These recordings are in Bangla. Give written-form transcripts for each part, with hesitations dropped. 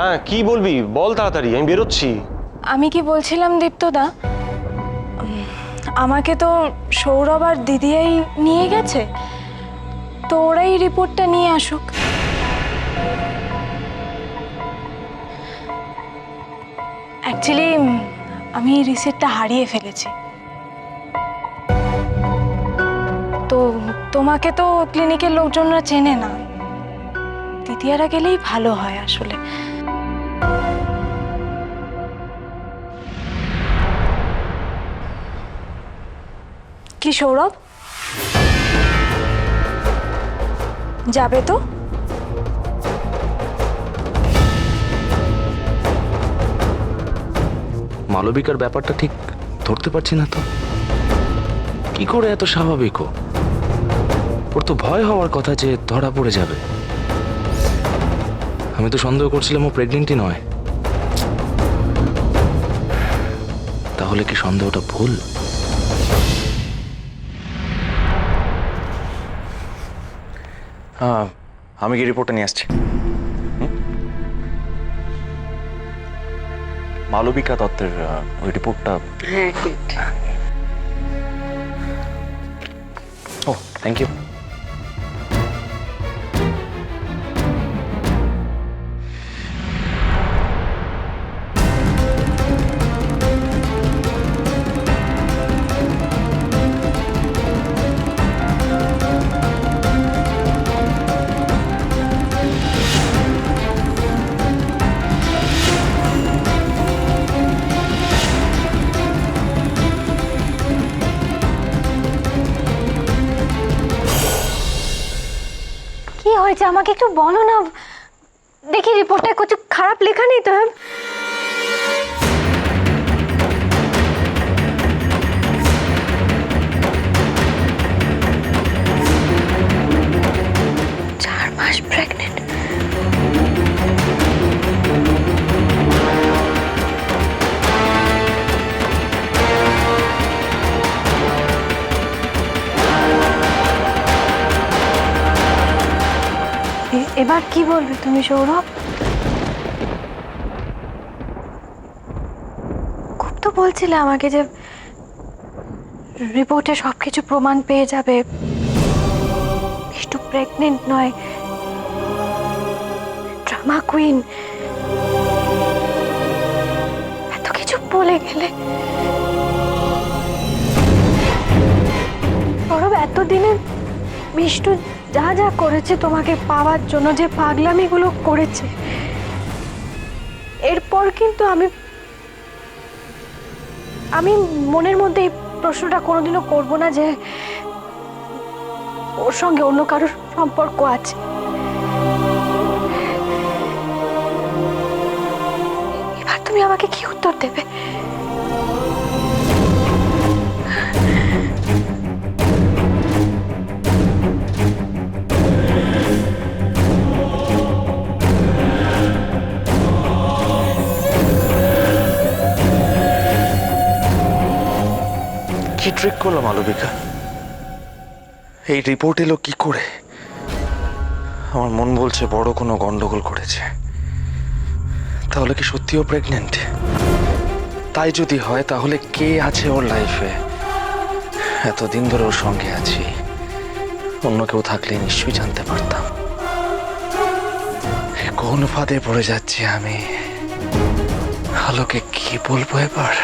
হ্যাঁ, কি বলবি বল তাড়াতাড়ি, আমি বেরোচ্ছি। আমি কি বলছিলাম দীপ্তদা, আমাকে তো সৌরভ আর দিদিয়াই নিয়ে গেছে, তো ওরাই রিপোর্টটা নিয়ে আসুক। অ্যাকচুয়ালি আমি রিসিপ্টটা হারিয়ে ফেলেছি, তো তোমাকে তো ক্লিনিকের লোকজনরা চেনে না, দিদিয়ারা গেলেই ভালো হয় আসলে। কি সৌরভ, যাবে তো? মালবিকার ব্যাপারটা ঠিক ধরতে পারছি না তো, কি করে এত স্বাভাবিক ও? ওর তো ভয় হওয়ার কথা যে ধরা পড়ে যাবে। আমি তো সন্দেহ করছিলাম ও প্রেগনেন্টই নয়। তাহলে কি সন্দেহটা ভুল? হ্যাঁ, আমি কি রিপোর্টটা নিয়ে আসছি। মালবিকা দত্তের ওই রিপোর্টটা। হ্যাঁ ঠিক। ও, থ্যাংক ইউ। কি হয়েছে আমাকে একটু বলো না, দেখি রিপোর্টে কিছু খারাপ লেখা নেই তো? 4 মাস প্রেগনেন্ট। এবার কি বলবে তুমি সৌরভ? খুব তো বলছিলে আমাকে যে রিপোর্টে সবকিছু প্রমাণ পেয়ে যাবে, একটু প্রেগনেন্ট নয়, ড্রামা কুইন, এত কিছু বলে গেলে। সৌরভ এতদিনে মিষ্টু যা যা করেছে তোমাকে পাওয়ার জন্য, যে পাগলামিগুলো করেছে, এরপর কিন্তু আমি মনের মধ্যে এই প্রশ্নটা কোনোদিনও করব না যে ওর সঙ্গে অন্য কারোর সম্পর্ক আছে। এবার তুমি আমাকে কি উত্তর দেবে? কি ট্রিক করলো মালবিকা? এই রিপোর্ট এলো কি করে? আমার মন বলছে বড় কোনো গন্ডগোল করেছে। তাহলে কি সত্যিও প্রেগনেন্ট? তাই যদি হয় তাহলে কে আছে ওর লাইফে? এতদিন ধরে ওর সঙ্গে আছি, অন্য কেউ থাকলে নিশ্চয়ই জানতে পারতাম। কোন ফাঁদে পড়ে যাচ্ছি আমি? আলোকে কি বলবো এবার?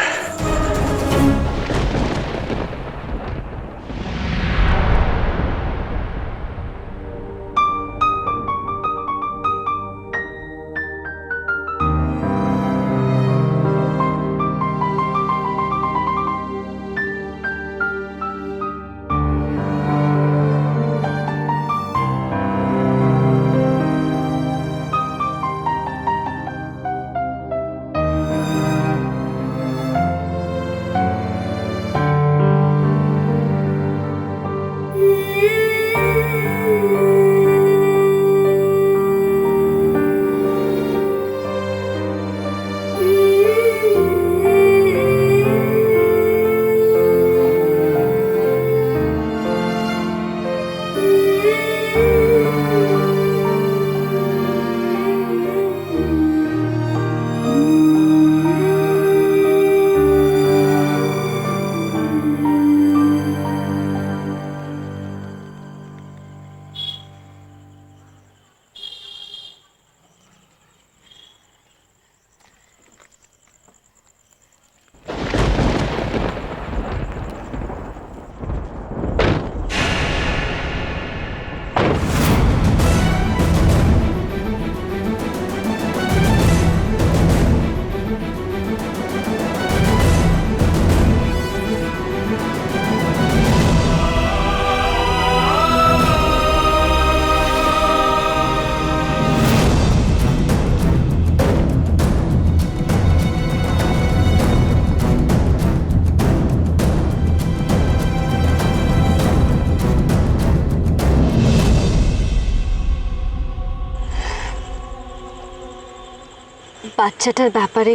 বাচ্চাটার ব্যাপারে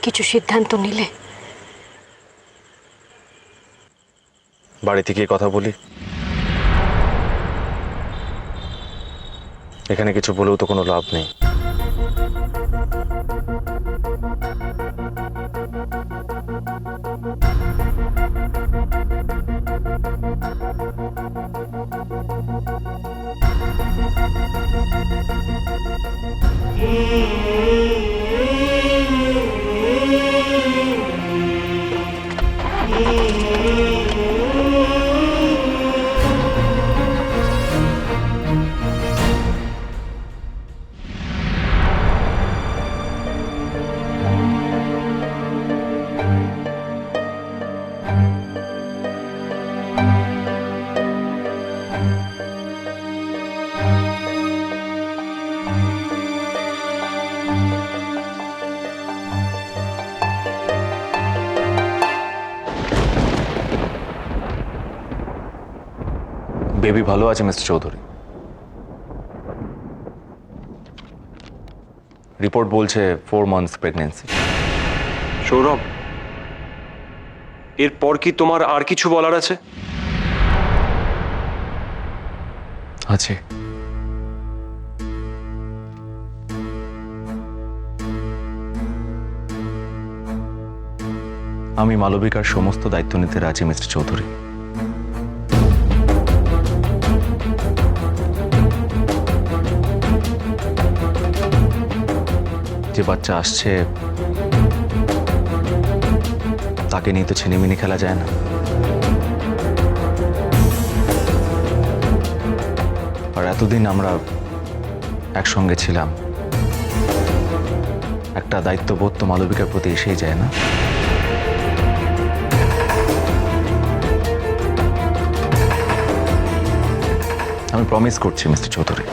কিছু সিদ্ধান্ত নিলে? বাড়িতে গিয়ে কথা বলি। এখানে কিছু বলেও তো কোনো লাভ নেই। বেবি ভালো আছে মিস্টার চৌধুরী। রিপোর্ট বলছে 4 months প্রেগন্যান্সি। সৌরভ, এরপর কি তোমার আর কিছু বলার আছে? আছে। আমি মালবিকার সমস্ত দায়িত্ব নিতে রাজি মিস্টার চৌধুরী। যে বাচ্চা আসছে তাকে নিয়ে তো ছিনিমিনি খেলা যায় না। আর এতদিন আমরা একসঙ্গে ছিলাম, একটা দায়িত্ববোধ তো মালবিকার প্রতি এসেই যায় না? আমি প্রমিস করছি মিস্টার চৌধুরী,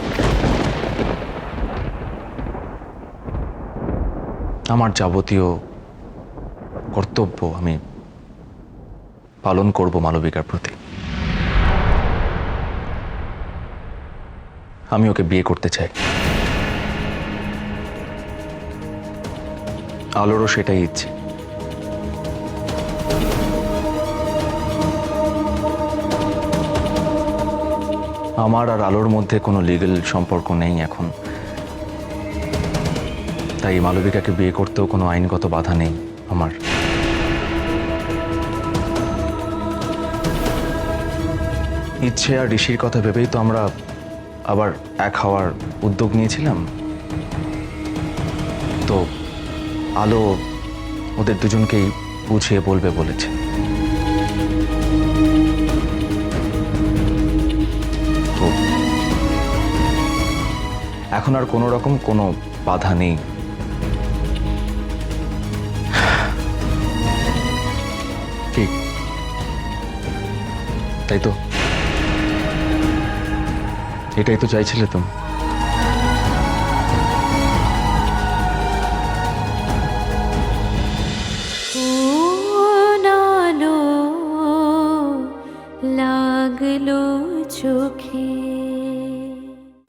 আমার যাবতীয় কর্তব্য আমি পালন করব মালবিকার প্রতি। আমি ওকে বিয়ে করতে চাই। আলোরও সেটাই ইচ্ছে। আমার আর আলোর মধ্যে কোনো লিগ্যাল সম্পর্ক নেই এখন, তাই মালবিকাকে বিয়ে করতেও কোনো আইনগত বাধা নেই আমার। ইচ্ছে আর ঋষির কথা ভেবেই তো আমরা আবার এক হওয়ার উদ্যোগ নিয়েছিলাম। তো আলো ওদের দুজনকেই বুঝিয়ে বলবে বলেছে। তো এখন আর কোনো রকম কোনো বাধা নেই। ঠিক তাই তো? এটাই তো চাইছিলে তুমি।